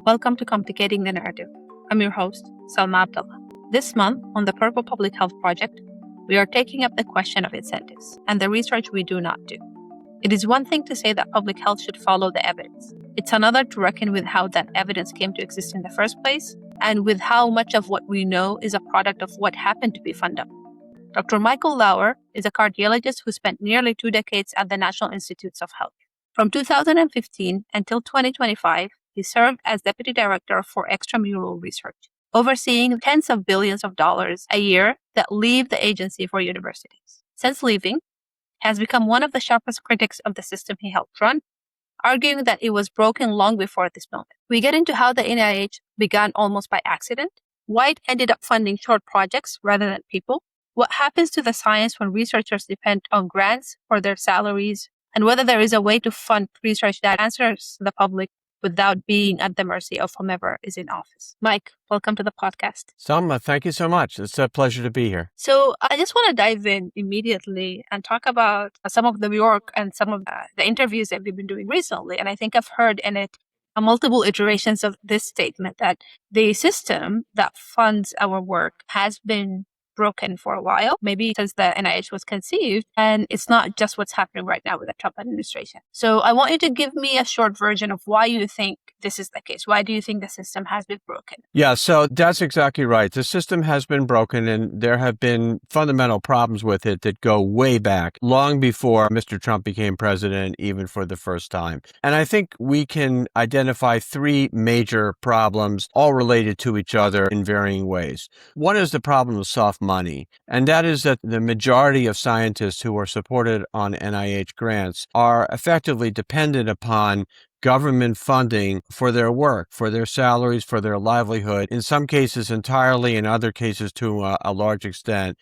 Welcome to Complicating the Narrative. I'm your host, Salma Abdullah. This month, on the Purple Public Health Project, we are taking up the question of incentives and the research we do not do. It is one thing to say that public health should follow the evidence. It's another to reckon with how that evidence came to exist in the first place and with how much of what we know is a product of what happened to be funded. Dr. Michael Lauer is a cardiologist who spent nearly 2 decades at the National Institutes of Health. From 2015 until 2025, he served as Deputy Director for Extramural Research, overseeing tens of billions of dollars a year that leave the agency for universities. Since leaving, he has become one of the sharpest critics of the system he helped run, arguing that it was broken long before this moment. We get into how the NIH began almost by accident, why it ended up funding short projects rather than people, what happens to the science when researchers depend on grants for their salaries, and whether there is a way to fund research that answers the public without being at the mercy of whomever is in office. Mike, welcome to the podcast. Salma, thank you so much. It's a pleasure to be here. So I just want to dive in immediately and talk about some of the work and some of the interviews that we've been doing recently. And I think I've heard in it multiple iterations of this statement that the system that funds our work has been broken for a while, maybe since the NIH was conceived, and it's not just what's happening right now with the Trump administration. So I want you to give me a short version of why you think this is the case. Why do you think the system has been broken? Yeah, so that's exactly right. The system has been broken, and there have been fundamental problems with it that go way back, long before Mr. Trump became president, even for the first time. And I think we can identify 3 major problems, all related to each other in varying ways. One is the problem of soft money, and that is that the majority of scientists who are supported on NIH grants are effectively dependent upon government funding for their work, for their salaries, for their livelihood, in some cases entirely, in other cases to a large extent.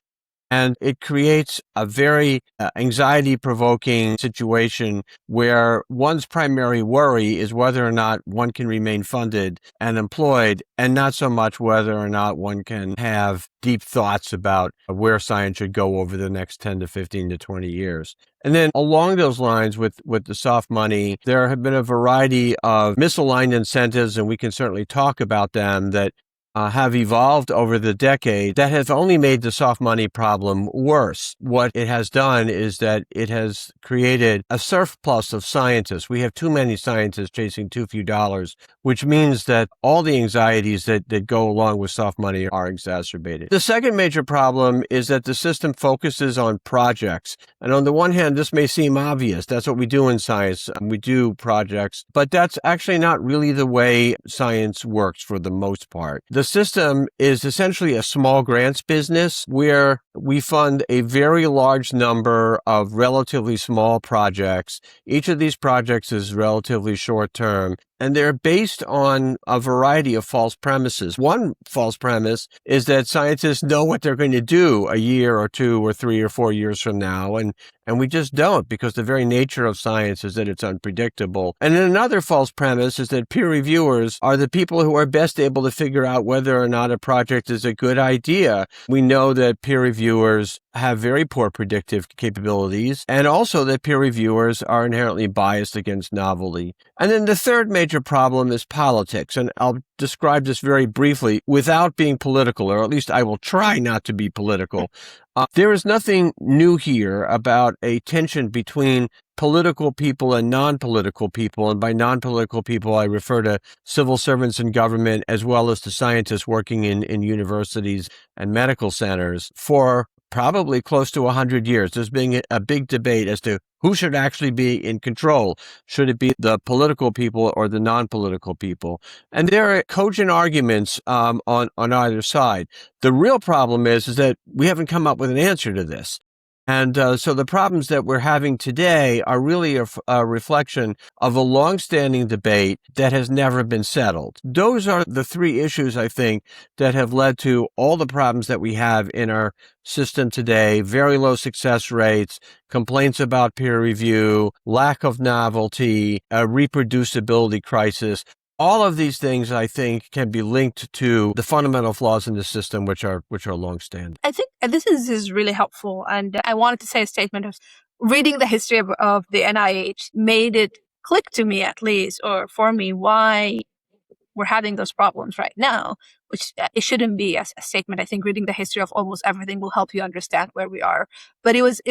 And it creates a very anxiety-provoking situation where one's primary worry is whether or not one can remain funded and employed, and not so much whether or not one can have deep thoughts about where science should go over the next 10 to 15 to 20 years. And then along those lines with the soft money, there have been a variety of misaligned incentives, and we can certainly talk about them, that have evolved over the decade that have only made the soft money problem worse. What it has done is that it has created a surplus of scientists. We have too many scientists chasing too few dollars, which means that all the anxieties that go along with soft money are exacerbated. The second major problem is that the system focuses on projects. And on the one hand, this may seem obvious. That's what we do in science. We do projects, but that's actually not really the way science works for the most part. The system is essentially a small grants business where we fund a very large number of relatively small projects. Each of these projects is relatively short term, and they're based on a variety of false premises. One false premise is that scientists know what they're going to do a year or 2 or 3 or 4 years from now, and we just don't, because the very nature of science is that it's unpredictable. And then another false premise is that peer reviewers are the people who are best able to figure out whether or not a project is a good idea. We know that peer reviewers have very poor predictive capabilities, and also that peer reviewers are inherently biased against novelty. And then the third major problem is politics, and I'll describe this very briefly without being political, or at least I will try not to be political. There is nothing new here about a tension between political people and non-political people. And by non-political people, I refer to civil servants in government as well as to scientists working in universities and medical centers for probably close to 100 years. There's been a big debate as to who should actually be in control. Should it be the political people or the non-political people? And there are cogent arguments on either side. The real problem is that we haven't come up with an answer to this. And so the problems that we're having today are really a reflection of a long-standing debate that has never been settled. Those are the 3 issues, I think, that have led to all the problems that we have in our system today: very low success rates, complaints about peer review, lack of novelty, a reproducibility crisis. All of these things, I think, can be linked to the fundamental flaws in the system, which are longstanding. I think this is really helpful. And I wanted to say a statement of reading the history of the NIH made it click to me, at least, or for me, why we're having those problems right now, which it shouldn't be a statement. I think reading the history of almost everything will help you understand where we are. But it was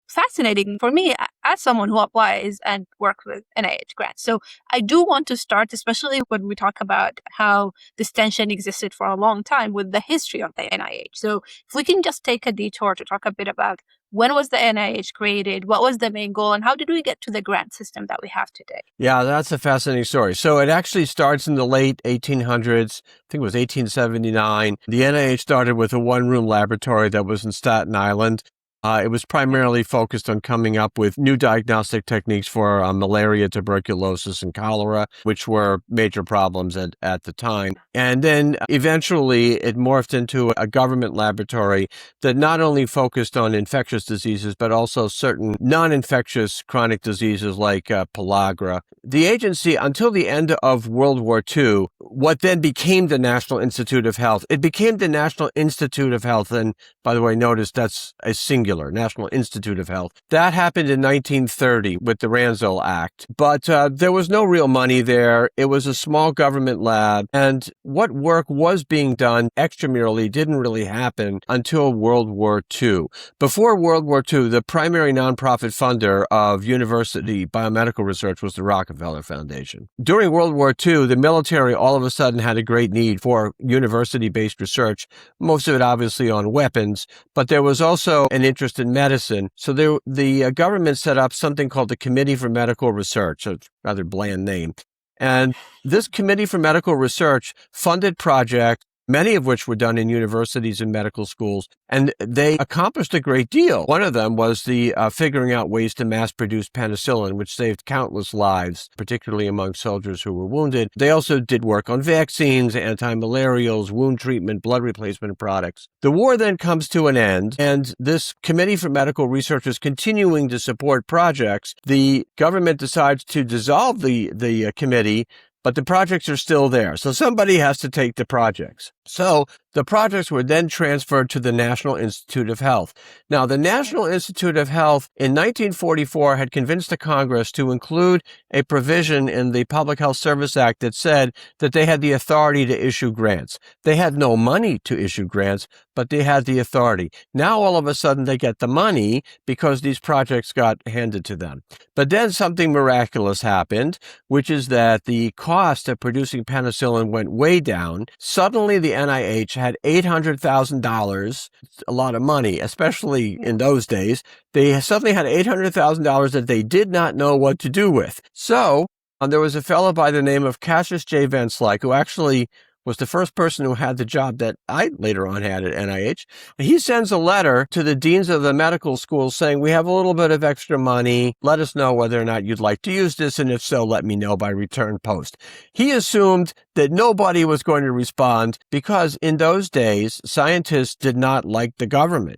fascinating for me as someone who applies and works with NIH grants. So I do want to start, especially when we talk about how this tension existed for a long time, with the history of the NIH. So if we can just take a detour to talk a bit about when was the NIH created, what was the main goal, and how did we get to the grant system that we have today? Yeah, that's a fascinating story. So it actually starts in the late 1800s. I think it was 1879. The NIH started with a one-room laboratory that was in Staten Island. It was primarily focused on coming up with new diagnostic techniques for malaria, tuberculosis, and cholera, which were major problems at the time. And then eventually it morphed into a government laboratory that not only focused on infectious diseases, but also certain non-infectious chronic diseases like pellagra. The agency, until the end of World War II, what then became the National Institute of Health, it became the National Institute of Health. And by the way, notice that's a singular. National Institute of Health. That happened in 1930 with the Ranzo Act. But there was no real money there. It was a small government lab. And what work was being done extramurally didn't really happen until World War II. Before World War II, the primary nonprofit funder of university biomedical research was the Rockefeller Foundation. During World War II, the military all of a sudden had a great need for university-based research, most of it obviously on weapons, but there was also an interest in medicine. So the government set up something called the Committee for Medical Research, a rather bland name. And this Committee for Medical Research funded projects, many of which were done in universities and medical schools, and they accomplished a great deal. One of them was the figuring out ways to mass-produce penicillin, which saved countless lives, particularly among soldiers who were wounded. They also did work on vaccines, anti-malarials, wound treatment, blood replacement products. The war then comes to an end, and this Committee for Medical Research is continuing to support projects. The government decides to dissolve the committee, but the projects are still there. So somebody has to take the projects. So the projects were then transferred to the National Institute of Health. Now, the National Institute of Health in 1944 had convinced the Congress to include a provision in the Public Health Service Act that said that they had the authority to issue grants. They had no money to issue grants, but they had the authority. Now, all of a sudden, they get the money because these projects got handed to them. But then something miraculous happened, which is that the cost of producing penicillin went way down. Suddenly, the NIH had $800,000, a lot of money, especially in those days. They suddenly had $800,000 that they did not know what to do with. So there was a fellow by the name of Cassius J. Van Slyke, who actually was the first person who had the job that I later on had at NIH. He sends a letter to the deans of the medical schools saying, we have a little bit of extra money. Let us know whether or not you'd like to use this. And if so, let me know by return post. He assumed that nobody was going to respond because in those days, scientists did not like the government.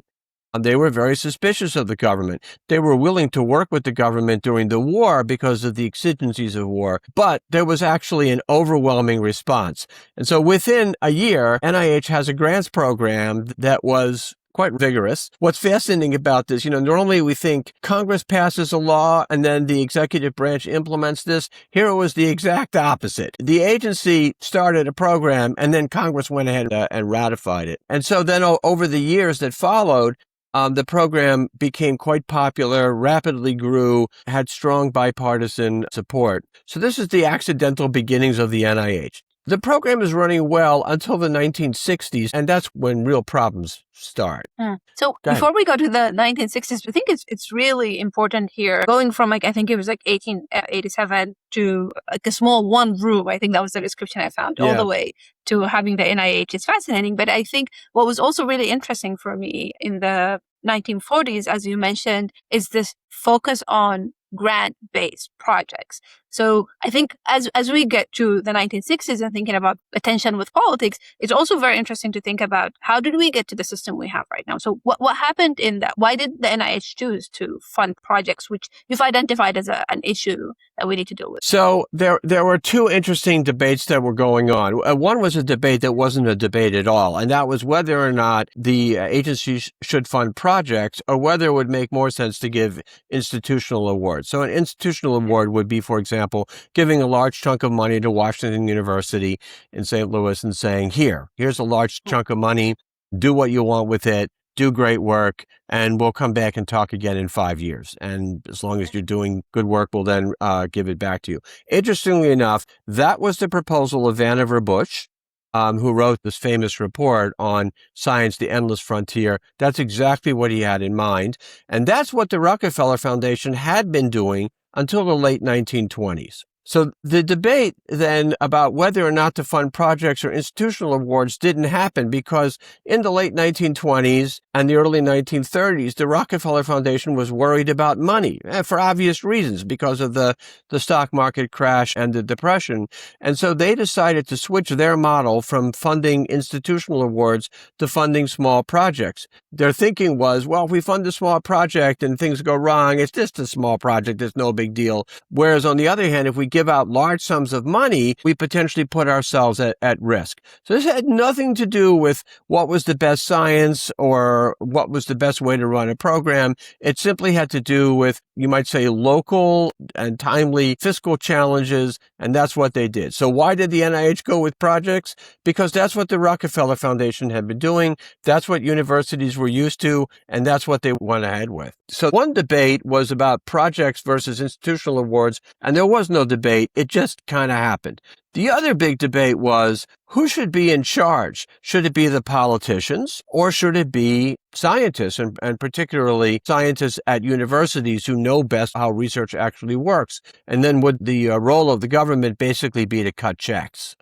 They were very suspicious of the government. They were willing to work with the government during the war because of the exigencies of war, but there was actually an overwhelming response. And so within a year, NIH has a grants program that was quite vigorous. What's fascinating about this, normally we think Congress passes a law and then the executive branch implements this. Here it was the exact opposite. The agency started a program and then Congress went ahead and ratified it. And so then over the years that followed, the program became quite popular, rapidly grew, had strong bipartisan support. So this is the accidental beginnings of the NIH. The program is running well until the 1960s, and that's when real problems start. So before we go to the 1960s, I think it's really important here, going from I think it was 1887 to a small one room, I think that was the description I found, all the way to having the NIH. It's fascinating, but I think what was also really interesting for me in the 1940s, as you mentioned, is this focus on grant-based projects. So I think as we get to the 1960s and thinking about attention with politics, it's also very interesting to think about how did we get to the system we have right now? So what happened in that? Why did the NIH choose to fund projects which you've identified as an issue that we need to deal with? So there were two interesting debates that were going on. One was a debate that wasn't a debate at all, and that was whether or not the agency should fund projects or whether it would make more sense to give institutional awards. So an institutional award would be, for example, example, giving a large chunk of money to Washington University in St. Louis and saying, here's a large chunk of money, do what you want with it, do great work, and we'll come back and talk again in 5 years. And as long as you're doing good work, we'll then give it back to you. Interestingly enough, that was the proposal of Vannevar Bush, who wrote this famous report on Science, the Endless Frontier. That's exactly what he had in mind. And that's what the Rockefeller Foundation had been doing until the late 1920s. So the debate then about whether or not to fund projects or institutional awards didn't happen because in the late 1920s and the early 1930s, the Rockefeller Foundation was worried about money for obvious reasons because of the stock market crash and the Depression. And so they decided to switch their model from funding institutional awards to funding small projects. Their thinking was, well, if we fund a small project and things go wrong, it's just a small project. It's no big deal. Whereas on the other hand, if we give out large sums of money, we potentially put ourselves at risk. So this had nothing to do with what was the best science or what was the best way to run a program. It simply had to do with, you might say, local and timely fiscal challenges, and that's what they did. So why did the NIH go with projects? Because that's what the Rockefeller Foundation had been doing. That's what universities were used to, and that's what they went ahead with. So one debate was about projects versus institutional awards, and there was no debate. It just kind of happened. The other big debate was who should be in charge? Should it be the politicians or should it be scientists, and particularly scientists at universities who know best how research actually works? And then would the role of the government basically be to cut checks?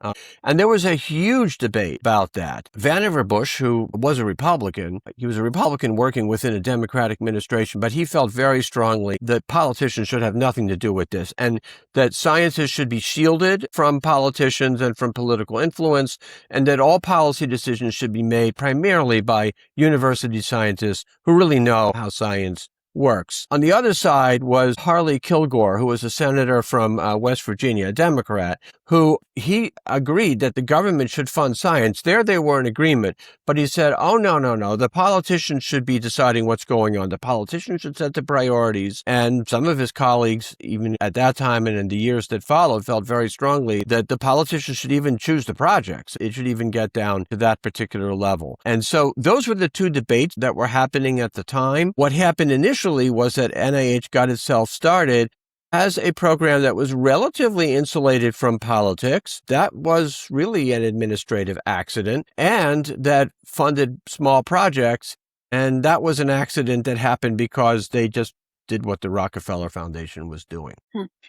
And there was a huge debate about that. Vannevar Bush, who was a Republican, he was a Republican working within a Democratic administration, but he felt very strongly that politicians should have nothing to do with this and that scientists should be shielded from politicians and from political influence, and that all policy decisions should be made primarily by university scientists who really know how science works. On the other side was Harley Kilgore, who was a senator from West Virginia, a Democrat, who he agreed that the government should fund science. There they were in agreement, but he said, oh, no, the politicians should be deciding what's going on. The politicians should set the priorities. And some of his colleagues, even at that time and in the years that followed, felt very strongly that the politicians should even choose the projects. It should even get down to that particular level. And so those were the two debates that were happening at the time. What happened initially was that NIH got itself started as a program that was relatively insulated from politics. That was really an administrative accident, and that funded small projects. And that was an accident that happened because they just did what the Rockefeller Foundation was doing.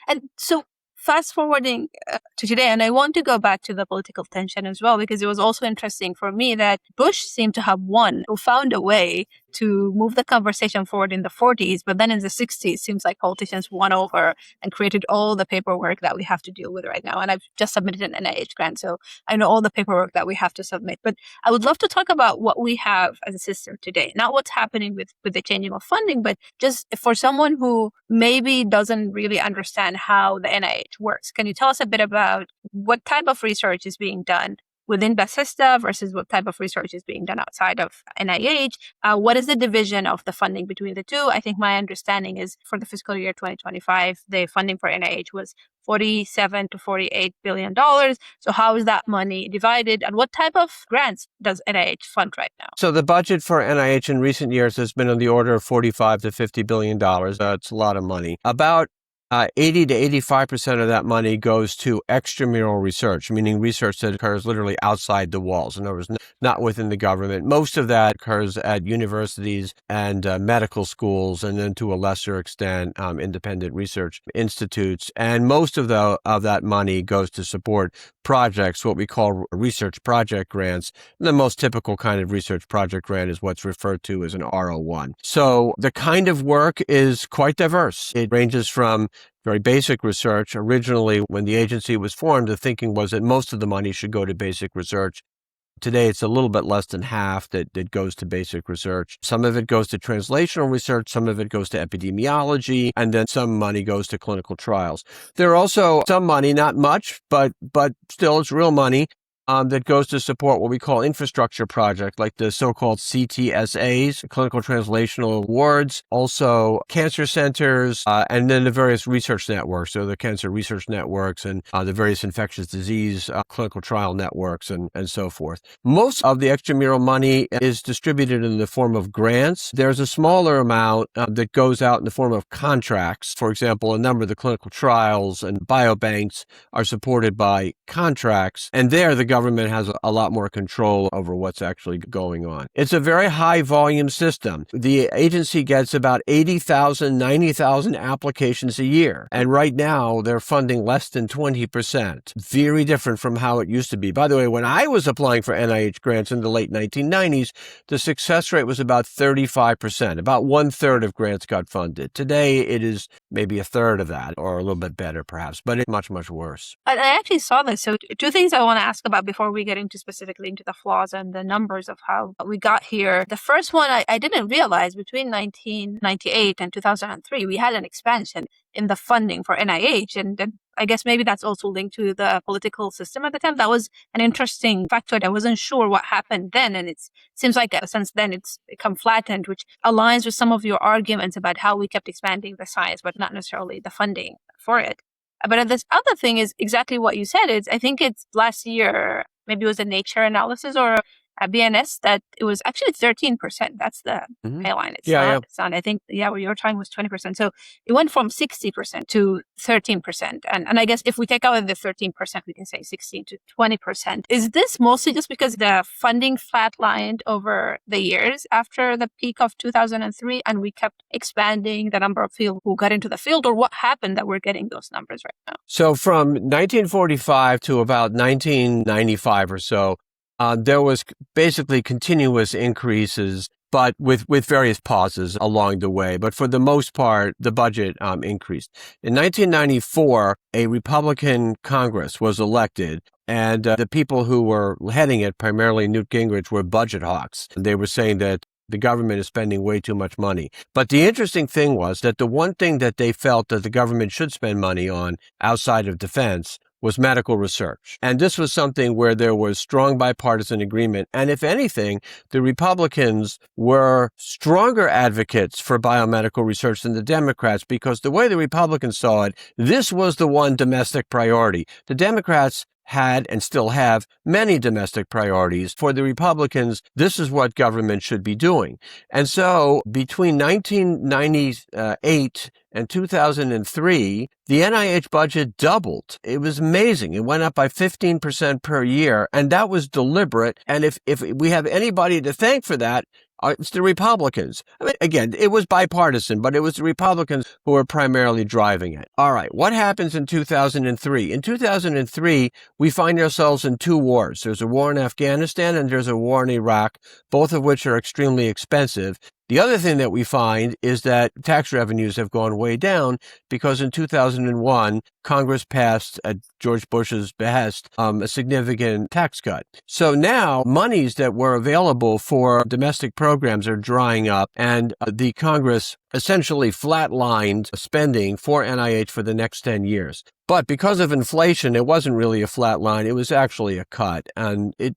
And so fast forwarding to today, and I want to go back to the political tension as well, because it was also interesting for me that Bush seemed to have won, who found a way to move the conversation forward in the 40s, but then in the 60s, it seems like politicians won over and created all the paperwork that we have to deal with right now. And I've just submitted an NIH grant, so I know all the paperwork that we have to submit. But I would love to talk about what we have as a system today, not what's happening with the changing of funding, but just for someone who maybe doesn't really understand how the NIH works. Can you tell us a bit about what type of research is being done within Bethesda versus what type of research is being done outside of NIH? What is the division of the funding between the two? I think my understanding is for the fiscal year 2025, the funding for NIH was $47 to $48 billion. So how is that money divided, and what type of grants does NIH fund right now? So the budget for NIH in recent years has been on the order of $45 to $50 billion. It's a lot of money. About 80 to 85% of that money goes to extramural research, meaning research that occurs literally outside the walls. In other words, not within the government. Most of that occurs at universities and medical schools, and then to a lesser extent, independent research institutes. And most of that money goes to support projects, what we call research project grants. And the most typical kind of research project grant is what's referred to as an R01. So the kind of work is quite diverse. It ranges from very basic research. Originally, when the agency was formed, the thinking was that most of the money should go to basic research. Today, it's a little bit less than half that goes to basic research. Some of it goes to translational research, some of it goes to epidemiology, and then some money goes to clinical trials. There are also some money, not much, but still it's real money, that goes to support what we call infrastructure project, like the so-called CTSAs, Clinical Translational Awards, also cancer centers, and then the various research networks, so the cancer research networks and the various infectious disease clinical trial networks and so forth. Most of the extramural money is distributed in the form of grants. There's a smaller amount that goes out in the form of contracts. For example, a number of the clinical trials and biobanks are supported by contracts, and there the government has a lot more control over what's actually going on. It's a very high volume system. The agency gets about 80,000, 90,000 applications a year, and right now they're funding less than 20%. Very different from how it used to be. By the way, when I was applying for NIH grants in the late 1990s, the success rate was about 35%. About 1/3 of grants got funded. Today, it is maybe a third of that, or a little bit better perhaps, but it's much, much worse. I actually saw this. So two things I want to ask about before we get into specifically into the flaws and the numbers of how we got here. The first one, I didn't realize between 1998 and 2003, we had an expansion in the funding for NIH. And then I guess maybe that's also linked to the political system at the time. That was an interesting factoid. I wasn't sure what happened then. And it seems like since then it's become flattened, which aligns with some of your arguments about how we kept expanding the science, but not necessarily the funding for it. But this other thing is exactly what you said. I think it's last year, maybe it was a Nature analysis or a BNS, that it was actually 13%. That's the pay line. It's not, I think, where your time was 20%. So it went from 60% to 13%. And I guess if we take out the 13%, we can say 16 to 20%. Is this mostly just because the funding flatlined over the years after the peak of 2003 and we kept expanding the number of people who got into the field, or what happened that we're getting those numbers right now? So from 1945 to about 1995 or so, there was basically continuous increases, but with various pauses along the way. But for the most part, the budget increased. In 1994, a Republican Congress was elected, and the people who were heading it, primarily Newt Gingrich, were budget hawks. They were saying that the government is spending way too much money. But the interesting thing was that the one thing that they felt that the government should spend money on outside of defense was medical research. And this was something where there was strong bipartisan agreement. And if anything, the Republicans were stronger advocates for biomedical research than the Democrats, because the way the Republicans saw it, this was the one domestic priority. The Democrats had and still have many domestic priorities. For the Republicans, this is what government should be doing. And so between 1998 and 2003, the NIH budget doubled. It was amazing. It went up by 15% per year, and that was deliberate. And if we have anybody to thank for that, it's the Republicans. I mean, again, it was bipartisan, but it was the Republicans who were primarily driving it. All right, what happens in 2003? In 2003, we find ourselves in two wars. There's a war in Afghanistan and there's a war in Iraq, both of which are extremely expensive. The other thing that we find is that tax revenues have gone way down because in 2001, Congress passed, at George Bush's behest, a significant tax cut. So now monies that were available for domestic programs are drying up, and the Congress essentially flatlined spending for NIH for the next 10 years. But because of inflation, it wasn't really a flat line. It was actually a cut, and it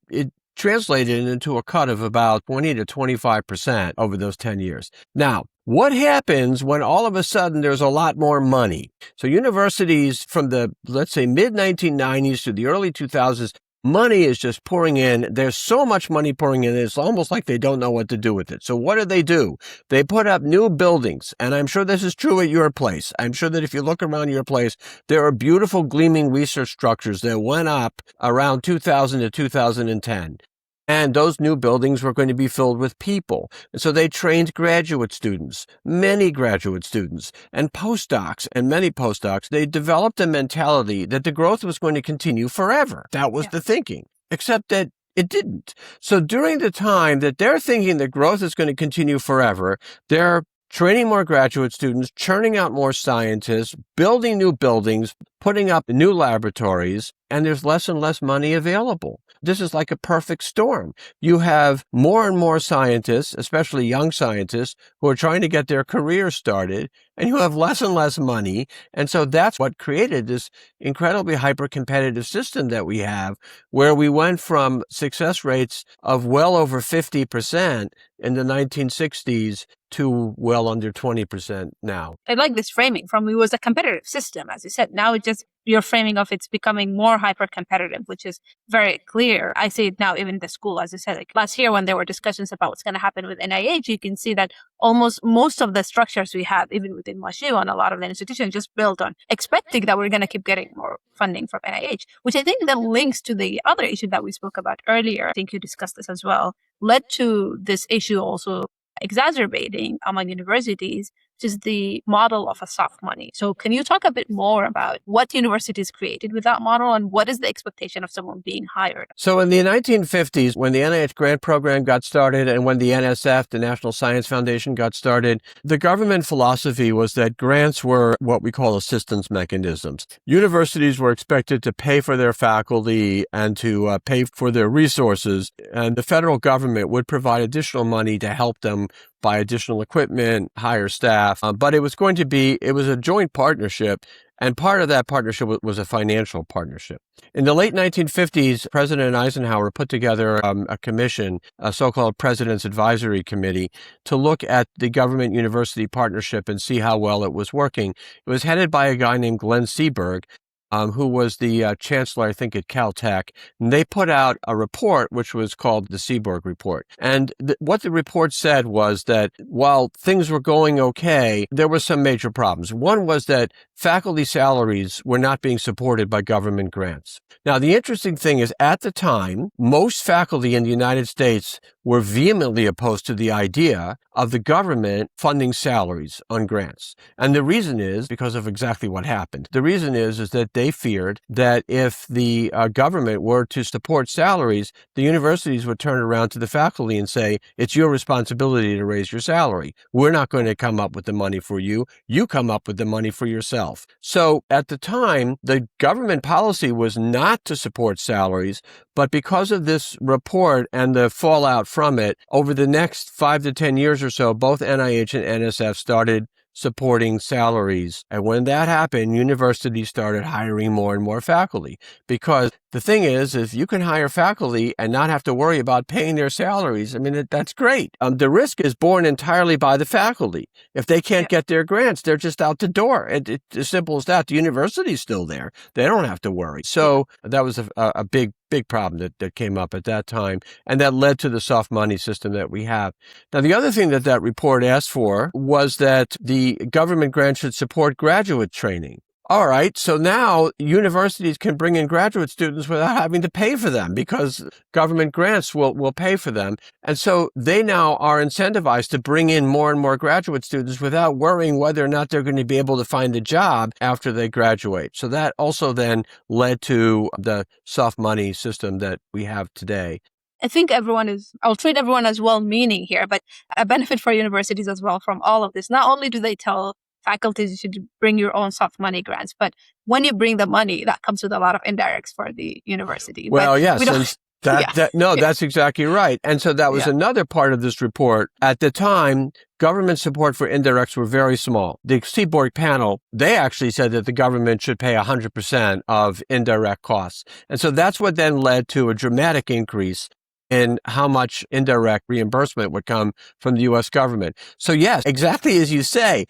translated into a cut of about 20 to 25% over those 10 years. Now, what happens when all of a sudden there's a lot more money? So universities from the, let's say, mid-1990s to the early 2000s, money is just pouring in. There's so much money pouring in, it's almost like they don't know what to do with it. So what do? They put up new buildings, and I'm sure this is true at your place. I'm sure that if you look around your place, there are beautiful gleaming research structures that went up around 2000 to 2010. And those new buildings were going to be filled with people. And so they trained graduate students, many graduate students, and postdocs, and many postdocs. They developed a mentality that the growth was going to continue forever. That was the thinking, except that it didn't. So during the time that they're thinking that growth is going to continue forever, they're training more graduate students, churning out more scientists, building new buildings, putting up new laboratories, and there's less and less money available. This is like a perfect storm. You have more and more scientists, especially young scientists, who are trying to get their careers started, and you have less and less money. And so that's what created this incredibly hyper-competitive system that we have, where we went from success rates of well over 50% in the 1960s to well under 20% now. I like this framing from it was a competitive system, as you said. Now it's just your framing of it's becoming more hyper competitive, which is very clear. I see it now even in the school, as you said. Like last year when there were discussions about what's going to happen with NIH, you can see that almost most of the structures we have, even within WashU and a lot of the institutions, just built on expecting that we're going to keep getting more funding from NIH, which I think then links to the other issue that we spoke about earlier. I think you discussed this as well, led to this issue also exacerbating among universities, which is the model of a soft money. So can you talk a bit more about what universities created with that model and what is the expectation of someone being hired? So in the 1950s, when the NIH grant program got started and when the NSF, the National Science Foundation, got started, the government philosophy was that grants were what we call assistance mechanisms. Universities were expected to pay for their faculty and to pay for their resources, and the federal government would provide additional money to help them buy additional equipment, hire staff. But it was a joint partnership, and part of that partnership was a financial partnership. In the late 1950s, President Eisenhower put together a commission, a so-called President's Advisory Committee, to look at the government-university partnership and see how well it was working. It was headed by a guy named Glenn Seaberg, who was the chancellor, I think, at Caltech. And they put out a report, which was called the Seaberg Report. And what the report said was that while things were going okay, there were some major problems. One was that faculty salaries were not being supported by government grants. Now, the interesting thing is, at the time, most faculty in the United States were vehemently opposed to the idea of the government funding salaries on grants. And the reason is because of exactly what happened. The reason is that they feared that if the government were to support salaries, the universities would turn around to the faculty and say, it's your responsibility to raise your salary. We're not going to come up with the money for you. You come up with the money for yourself. So at the time, the government policy was not to support salaries, but because of this report and the fallout from it, over the next 5 to 10 years or so, both NIH and NSF started supporting salaries. And when that happened, universities started hiring more and more faculty. Because the thing is, if you can hire faculty and not have to worry about paying their salaries, I mean, that's great. The risk is borne entirely by the faculty. If they can't get their grants, they're just out the door. It's as simple as that. The university's still there. They don't have to worry. So that was a big problem that came up at that time, and that led to the soft money system that we have. Now, the other thing that report asked for was that the government grant should support graduate training. All right, so now universities can bring in graduate students without having to pay for them because government grants will pay for them. And so they now are incentivized to bring in more and more graduate students without worrying whether or not they're going to be able to find a job after they graduate. So that also then led to the soft money system that we have today. I think I'll treat everyone as well-meaning here, but a benefit for universities as well from all of this. Not only do they tell faculties you should bring your own soft money grants, but when you bring the money, that comes with a lot of indirects for the university. Well, yes. That's exactly right. And so that was another part of this report. At the time, government support for indirects were very small. The Seaborg panel, they actually said that the government should pay 100% of indirect costs. And so that's what then led to a dramatic increase in how much indirect reimbursement would come from the U.S. government. So yes, exactly as you say,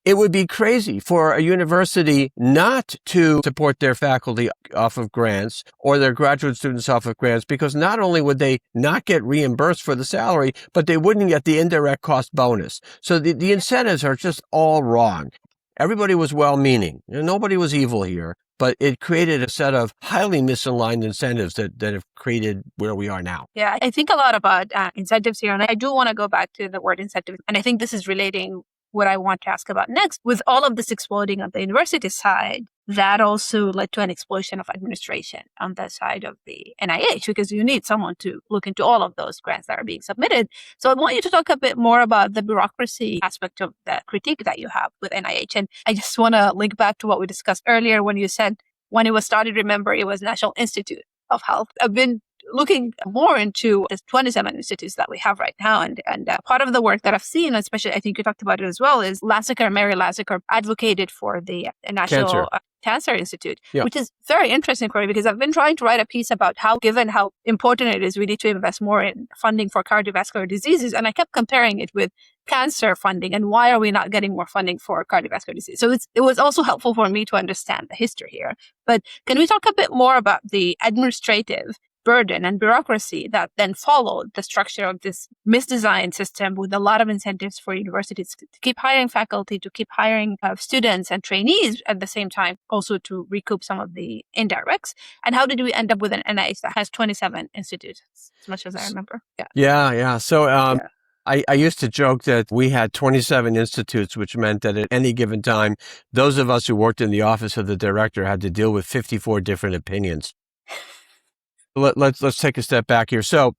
it would be crazy for a university not to support their faculty off of grants or their graduate students off of grants, because not only would they not get reimbursed for the salary, but they wouldn't get the indirect cost bonus. So the incentives are just all wrong. Everybody was well-meaning. Nobody was evil here, but it created a set of highly misaligned incentives that have created where we are now. Yeah, I think a lot about incentives here, and I do want to go back to the word incentive, and I think this is relating what I want to ask about next. With all of this exploding on the university side, that also led to an explosion of administration on the side of the NIH, because you need someone to look into all of those grants that are being submitted. So I want you to talk a bit more about the bureaucracy aspect of the critique that you have with NIH. And I just want to link back to what we discussed earlier when you said when it was started, remember, it was National Institute of Health. I've been looking more into the 27 institutes that we have right now. And part of the work that I've seen, especially I think you talked about it as well, is Mary Lasaker advocated for the National Cancer Institute, which is very interesting for me because I've been trying to write a piece about how, given how important it is, we need to invest more in funding for cardiovascular diseases. And I kept comparing it with cancer funding and why are we not getting more funding for cardiovascular disease? So it was also helpful for me to understand the history here. But can we talk a bit more about the administrative burden and bureaucracy that then followed the structure of this misdesigned system with a lot of incentives for universities to keep hiring faculty, to keep hiring students and trainees at the same time, also to recoup some of the indirects? And how did we end up with an NIH that has 27 institutes, as much as I remember? Yeah. So I used to joke that we had 27 institutes, which meant that at any given time, those of us who worked in the office of the director had to deal with 54 different opinions. Let's take a step back here. So,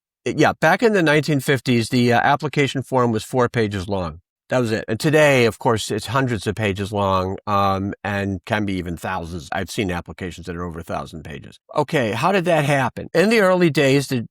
back in the 1950s, the application form was 4 pages long. That was it. And today, of course, it's hundreds of pages long, and can be even thousands. I've seen applications that are over 1,000 pages. Okay, how did that happen? In the early days, the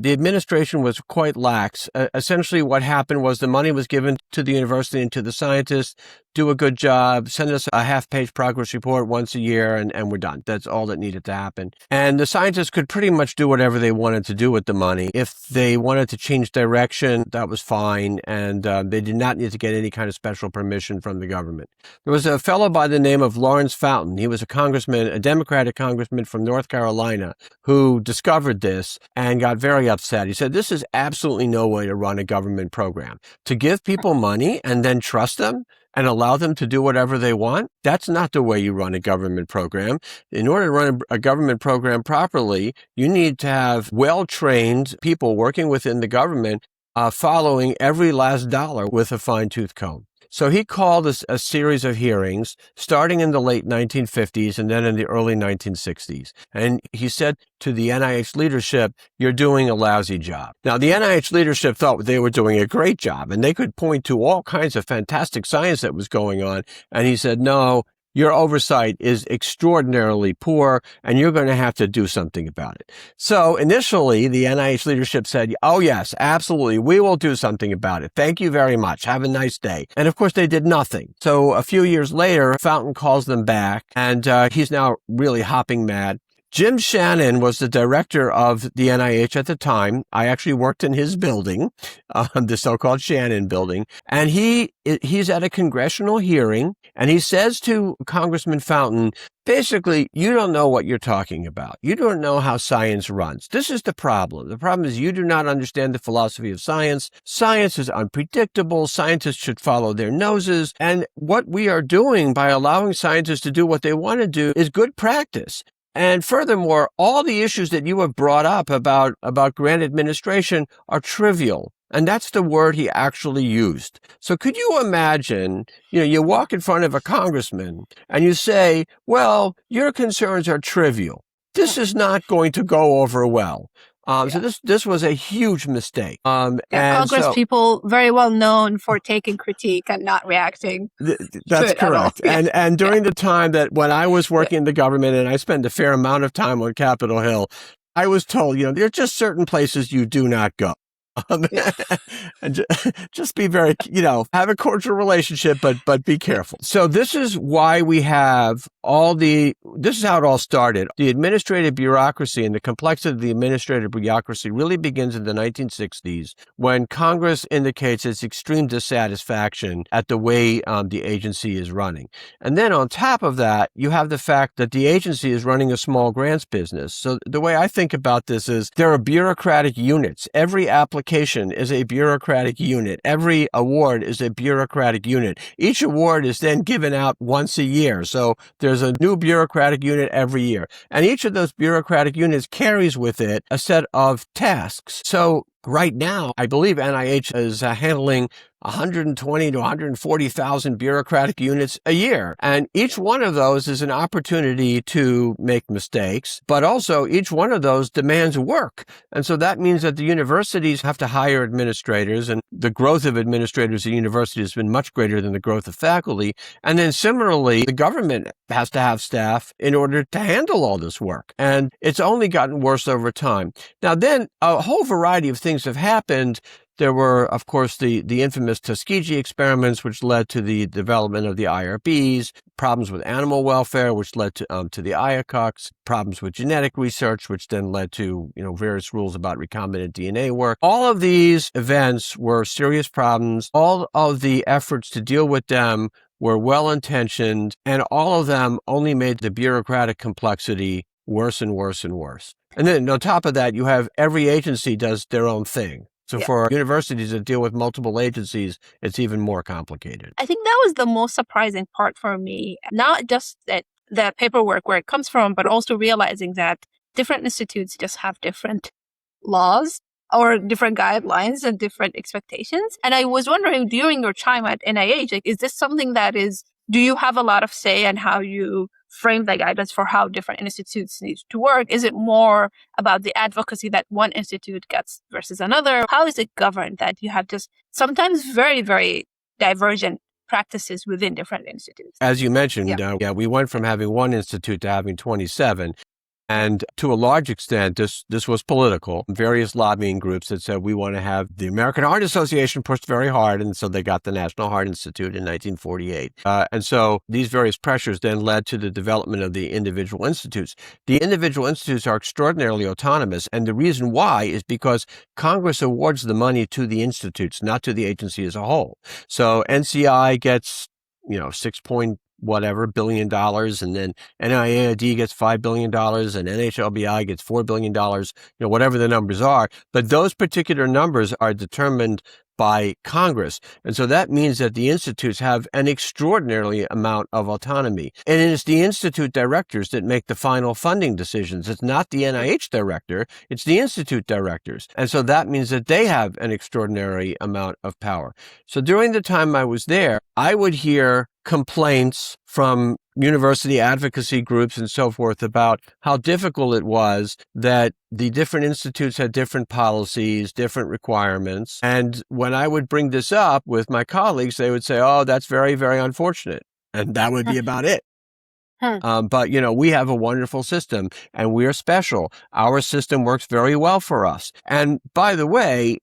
administration was quite lax. Essentially, what happened was the money was given to the university and to the scientists. Do a good job, send us a half-page progress report once a year, and we're done. That's all that needed to happen. And the scientists could pretty much do whatever they wanted to do with the money. If they wanted to change direction, that was fine, and they did not need to get any kind of special permission from the government. There was a fellow by the name of Lawrence Fountain. He was a congressman, a Democratic congressman from North Carolina, who discovered this and got very upset. He said, this is absolutely no way to run a government program. To give people money and then trust them and allow them to do whatever they want, that's not the way you run a government program. In order to run a government program properly, you need to have well-trained people working within the government following every last dollar with a fine-tooth comb. So he called a series of hearings starting in the late 1950s and then in the early 1960s. And he said to the NIH leadership, you're doing a lousy job. Now, the NIH leadership thought they were doing a great job and they could point to all kinds of fantastic science that was going on. And he said, no, your oversight is extraordinarily poor, and you're going to have to do something about it. So initially, the NIH leadership said, oh, yes, absolutely, we will do something about it. Thank you very much. Have a nice day. And of course, they did nothing. So a few years later, Fountain calls them back, and he's now really hopping mad. Jim Shannon was the director of the NIH at the time. I actually worked in his building, the so-called Shannon building. And he's at a congressional hearing, and he says to Congressman Fountain, basically, you don't know what you're talking about. You don't know how science runs. This is the problem. The problem is you do not understand the philosophy of science. Science is unpredictable. Scientists should follow their noses. And what we are doing by allowing scientists to do what they want to do is good practice. And furthermore, all the issues that you have brought up about grant administration are trivial. And that's the word he actually used. So could you imagine, you walk in front of a congressman and you say, well, your concerns are trivial. This is not going to go over well. So this was a huge mistake. Congress people very well known for taking critique and not reacting. That's correct. And during the time that when I was working in the government and I spent a fair amount of time on Capitol Hill, I was told, there are just certain places you do not go. And just be very, have a cordial relationship, but be careful. So this is why we have this is how it all started. The administrative bureaucracy and the complexity of the administrative bureaucracy really begins in the 1960s when Congress indicates its extreme dissatisfaction at the way the agency is running. And then on top of that, you have the fact that the agency is running a small grants business. So the way I think about this is there are bureaucratic units. Every application is a bureaucratic unit. Every award is a bureaucratic unit. Each award is then given out once a year. So there's a new bureaucratic unit every year. And each of those bureaucratic units carries with it a set of tasks. So Right now, I believe NIH is handling 120 to 140,000 bureaucratic units a year. And each one of those is an opportunity to make mistakes, but also each one of those demands work. And so that means that the universities have to hire administrators, and the growth of administrators at universities has been much greater than the growth of faculty. And then similarly, the government has to have staff in order to handle all this work. And it's only gotten worse over time. Now then, a whole variety of things have happened. There were, of course, the infamous Tuskegee experiments, which led to the development of the IRBs, problems with animal welfare, which led to the IACUCs, problems with genetic research, which then led to, various rules about recombinant DNA work. All of these events were serious problems. All of the efforts to deal with them were well-intentioned, and all of them only made the bureaucratic complexity worse and worse and worse. And then on top of that, you have every agency does their own thing. So for universities that deal with multiple agencies, it's even more complicated. I think that was the most surprising part for me. Not just that the paperwork, where it comes from, but also realizing that different institutes just have different laws or different guidelines and different expectations. And I was wondering, during your time at NIH, is this something that do you have a lot of say in how you frame the guidance for how different institutes need to work? Is it more about the advocacy that one institute gets versus another? How is it governed that you have just sometimes very, very divergent practices within different institutes? As you mentioned, we went from having one institute to having 27. And to a large extent, this was political. Various lobbying groups that said, we want to have the American Heart Association pushed very hard. And so they got the National Heart Institute in 1948. And so these various pressures then led to the development of the individual institutes. The individual institutes are extraordinarily autonomous. And the reason why is because Congress awards the money to the institutes, not to the agency as a whole. So NCI gets, 6 point whatever billion dollars, and then NIAID gets $5 billion, and NHLBI gets $4 billion, whatever the numbers are. But those particular numbers are determined by Congress. And so that means that the institutes have an extraordinary amount of autonomy. And it's the institute directors that make the final funding decisions. It's not the NIH director, it's the institute directors. And so that means that they have an extraordinary amount of power. So during the time I was there, I would hear complaints from university advocacy groups and so forth about how difficult it was that the different institutes had different policies, different requirements. And when I would bring this up with my colleagues, they would say, oh, that's very, very unfortunate. And that would be about it. But, we have a wonderful system and we're special. Our system works very well for us. And by the way,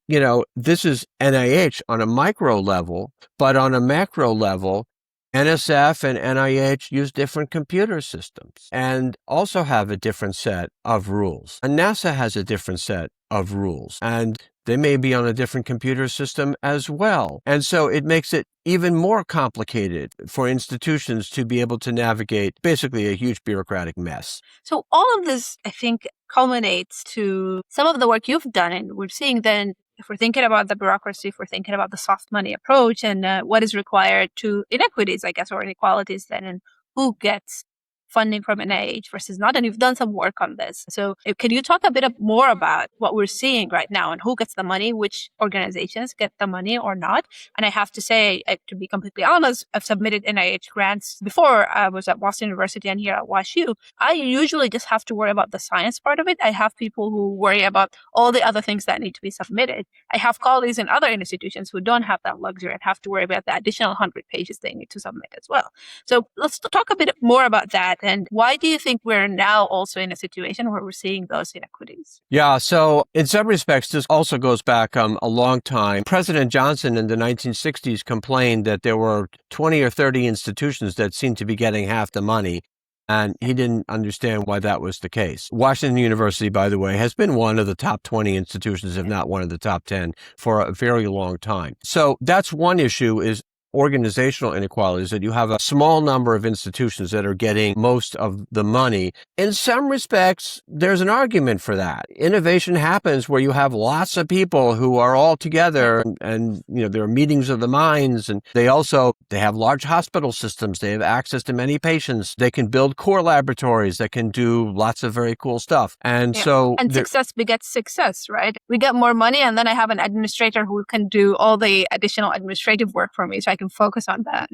this is NIH on a micro level, but on a macro level, NSF and NIH use different computer systems and also have a different set of rules. And NASA has a different set of rules, and they may be on a different computer system as well. And so it makes it even more complicated for institutions to be able to navigate basically a huge bureaucratic mess. So all of this, I think, culminates to some of the work you've done. And we're seeing then, if we're thinking about the bureaucracy, if we're thinking about the soft money approach and what is required to inequities, I guess, or inequalities then, and who gets funding from NIH versus not. And you've done some work on this. So can you talk a bit more about what we're seeing right now and who gets the money, which organizations get the money or not? And I have to say, to be completely honest, I've submitted NIH grants before. I was at Boston University and here at WashU. I usually just have to worry about the science part of it. I have people who worry about all the other things that need to be submitted. I have colleagues in other institutions who don't have that luxury and have to worry about the additional 100 pages they need to submit as well. So let's talk a bit more about that. And why do you think we're now also in a situation where we're seeing those inequities? Yeah, so in some respects, this also goes back a long time. President Johnson in the 1960s complained that there were 20 or 30 institutions that seemed to be getting half the money. And he didn't understand why that was the case. Washington University, by the way, has been one of the top 20 institutions, if not one of the top 10, for a very long time. So that's one issue, is organizational inequalities, that you have a small number of institutions that are getting most of the money. In some respects, there's an argument for that. Innovation happens where you have lots of people who are all together and there are meetings of the minds, and they have large hospital systems. They have access to many patients. They can build core laboratories that can do lots of very cool stuff. And success begets success, right? We get more money, and then I have an administrator who can do all the additional administrative work for me, so I can focus on that.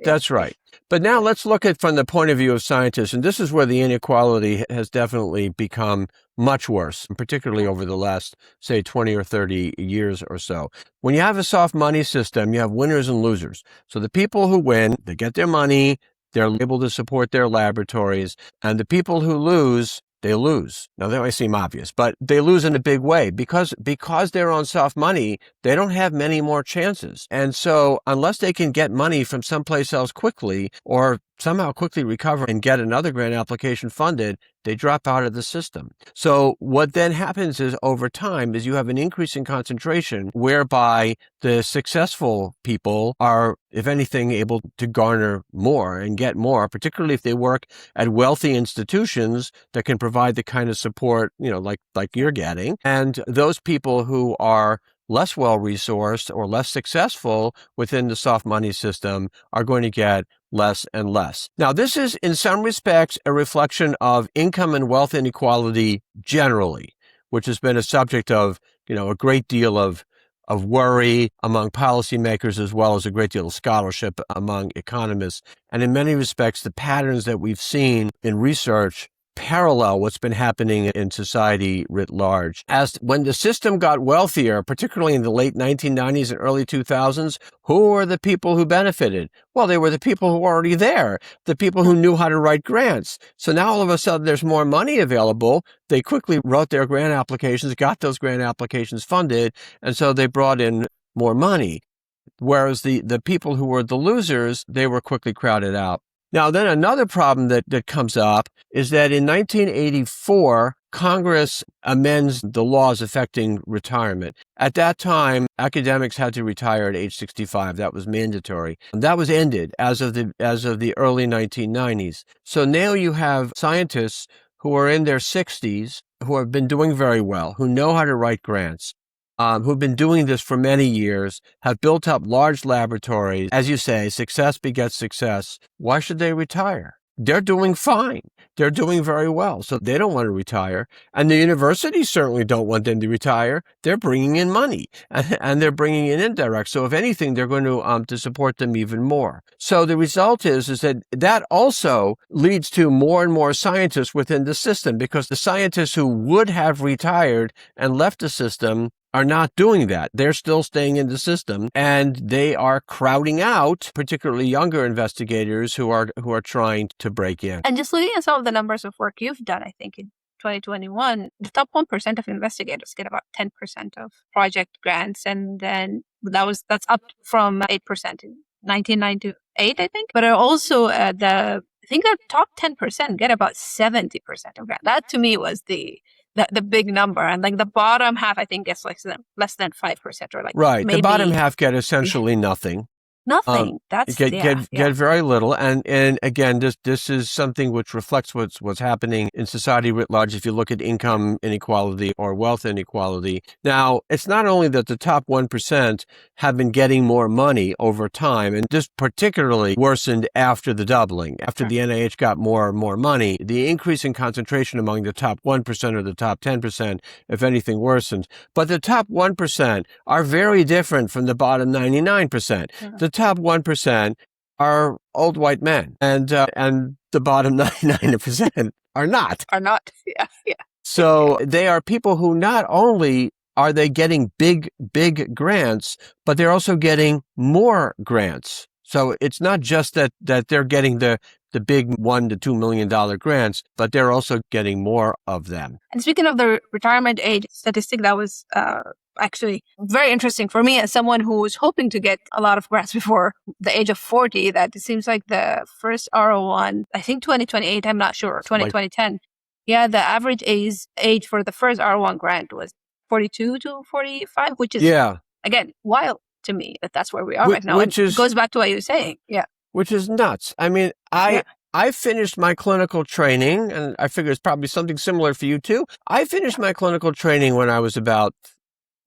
That's right. But now let's look at from the point of view of scientists, and this is where the inequality has definitely become much worse, particularly over the last, say, 20 or 30 years or so. When you have a soft money system, you have winners and losers. So the people who win, they get their money, they're able to support their laboratories, and the people who lose, they lose. Now, that might seem obvious, but they lose in a big way because they're on soft money, they don't have many more chances. And so unless they can get money from someplace else quickly or somehow quickly recover and get another grant application funded, they drop out of the system. So what then happens is over time is you have an increase in concentration whereby the successful people are, if anything, able to garner more and get more, particularly if they work at wealthy institutions that can provide the kind of support, like you're getting. And those people who are less well-resourced or less successful within the soft money system are going to get less and less. Now, this is in some respects a reflection of income and wealth inequality generally, which has been a subject of, a great deal of worry among policymakers as well as a great deal of scholarship among economists. And in many respects, the patterns that we've seen in research parallel what's been happening in society writ large. As when the system got wealthier, particularly in the late 1990s and early 2000s, who were the people who benefited? Well, they were the people who were already there, the people who knew how to write grants. So now all of a sudden there's more money available. They quickly wrote their grant applications, got those grant applications funded, and so they brought in more money. Whereas the people who were the losers, they were quickly crowded out. Now, then another problem that comes up is that in 1984, Congress amends the laws affecting retirement. At that time, academics had to retire at age 65. That was mandatory. And that was ended as of the early 1990s. So now you have scientists who are in their 60s, who have been doing very well, who know how to write grants, who've been doing this for many years, have built up large laboratories. As you say, success begets success. Why should they retire? They're doing fine. They're doing very well. So they don't want to retire. And the universities certainly don't want them to retire. They're bringing in money and they're bringing in indirect. So if anything, they're going to support them even more. So the result is that also leads to more and more scientists within the system, because the scientists who would have retired and left the system are not doing that. They're still staying in the system, and they are crowding out particularly younger investigators who are trying to break in. And just looking at some of the numbers of work you've done, I think in 2021, the top 1% of investigators get about 10% of project grants, and then that's up from 8% in 1998, I think. But also I think the top 10% get about 70% of grants. That to me was the big number, and like the bottom half, I think, gets less than 5%, or right. The bottom half get essentially nothing. Nothing. Get very little, and again, this is something which reflects what's happening in society writ large. If you look at income inequality or wealth inequality, now it's not only that the top 1% have been getting more money over time, and this particularly worsened after the doubling, after the NIH got more and more money. The increase in concentration among the top 1% or the top 10%, if anything, worsened. But the top 1% are very different from the bottom 99%. The top 1% are old white men, and the bottom 99% are not. Yeah. So they are people who not only are they getting big grants, but they're also getting more grants. So it's not just that they're getting the big $1 to $2 million grants, but they're also getting more of them. And speaking of the retirement age statistic, that was actually very interesting for me as someone who was hoping to get a lot of grants before the age of 40. That it seems like the first R01, I think 2028, I'm not sure, 2010. Yeah, the average age for the first R01 grant was 42 to 45, which is, again, wild to me that that's where we are right now. Which And is, it goes back to what you're saying. Yeah. which is nuts. I mean, I finished my clinical training, and I figure it's probably something similar for you too. I finished my clinical training when I was about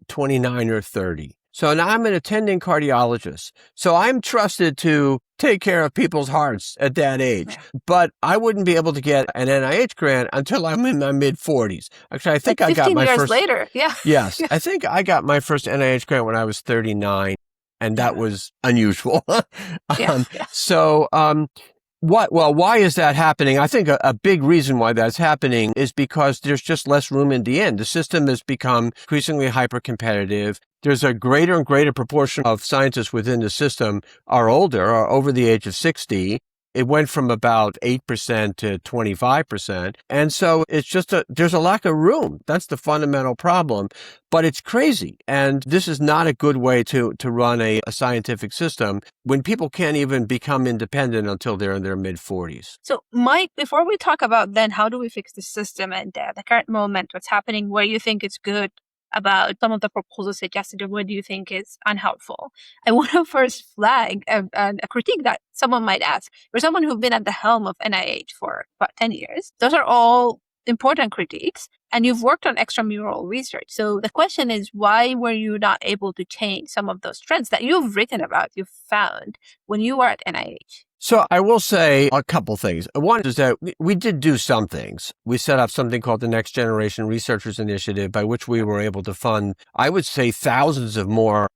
29 or 30. So now I'm an attending cardiologist. So I'm trusted to take care of people's hearts at that age. Yeah. But I wouldn't be able to get an NIH grant until I'm in my mid-40s. Actually, I think Like I got 15 my years first... later. Yeah. Yes, I think I got my first NIH grant when I was 39, and that was unusual. Yeah. Why is that happening? I think a big reason why that's happening is because there's just less room in the end. The system has become increasingly hyper-competitive. There's a greater and greater proportion of scientists within the system are older, are over the age of 60. It went from about 8% to 25%. And so it's just there's a lack of room. That's the fundamental problem. But it's crazy. And this is not a good way to run a scientific system when people can't even become independent until they're in their mid-40s. So, Mike, before we talk about then how do we fix the system and the current moment, what's happening, where you think it's good about some of the proposals suggested, or what do you think is unhelpful? I want to first flag a critique that someone might ask. For someone who's been at the helm of NIH for about 10 years, those are all important critiques, and you've worked on extramural research. So the question is, why were you not able to change some of those trends that you've written about, you've found when you were at NIH? So I will say a couple things. One is that we did do some things. We set up something called the Next Generation Researchers Initiative, by which we were able to fund, I would say, thousands of more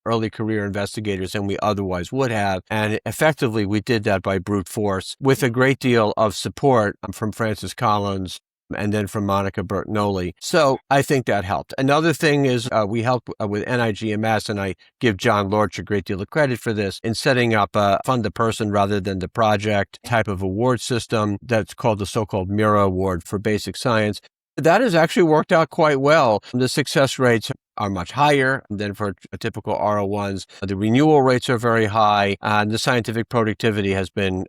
early career investigators than we otherwise would have. And effectively, we did that by brute force with a great deal of support from Francis Collins and then from Monica Bertagnolli. So I think that helped. Another thing is we helped with NIGMS, and I give John Lorch a great deal of credit for this, in setting up a fund the person rather than the project type of award system that's called the so-called Mira Award for basic science. That has actually worked out quite well. The success rates are much higher than for a typical R01s. The renewal rates are very high, and the scientific productivity has been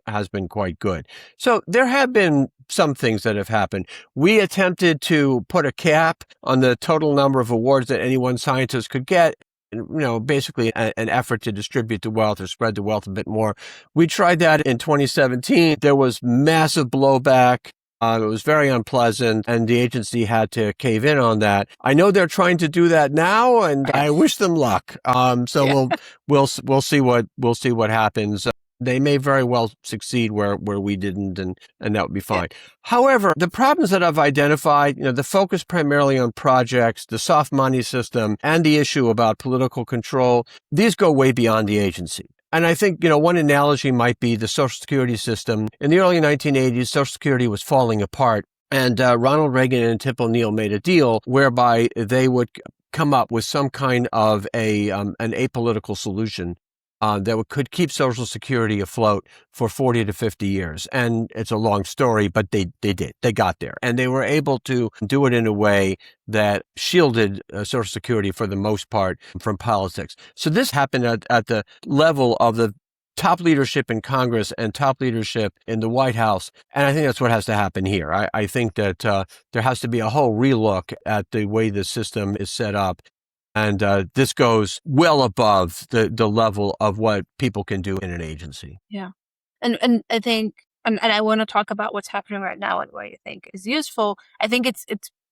quite good. So there have been some things that have happened. We attempted to put a cap on the total number of awards that any one scientist could get. Basically an effort to distribute the wealth or spread the wealth a bit more. We tried that in 2017. There was massive blowback. It was very unpleasant, and the agency had to cave in on that. I know they're trying to do that now, and I wish them luck. We'll see what happens. They may very well succeed where we didn't, and that would be fine. Yeah. However, the problems that I've identified, the focus primarily on projects, the soft money system, and the issue about political control, these go way beyond the agency. And I think, one analogy might be the Social Security system. In the early 1980s, Social Security was falling apart. And Ronald Reagan and Tip O'Neill made a deal whereby they would come up with some kind of an apolitical solution that could keep Social Security afloat for 40 to 50 years. And it's a long story, but they did. They got there. And they were able to do it in a way that shielded Social Security for the most part from politics. So this happened at the level of the top leadership in Congress and top leadership in the White House. And I think that's what has to happen here. I think that there has to be a whole relook at the way the system is set up. And this goes well above the level of what people can do in an agency. Yeah. And I think, and I want to talk about what's happening right now and what you think is useful. I think it's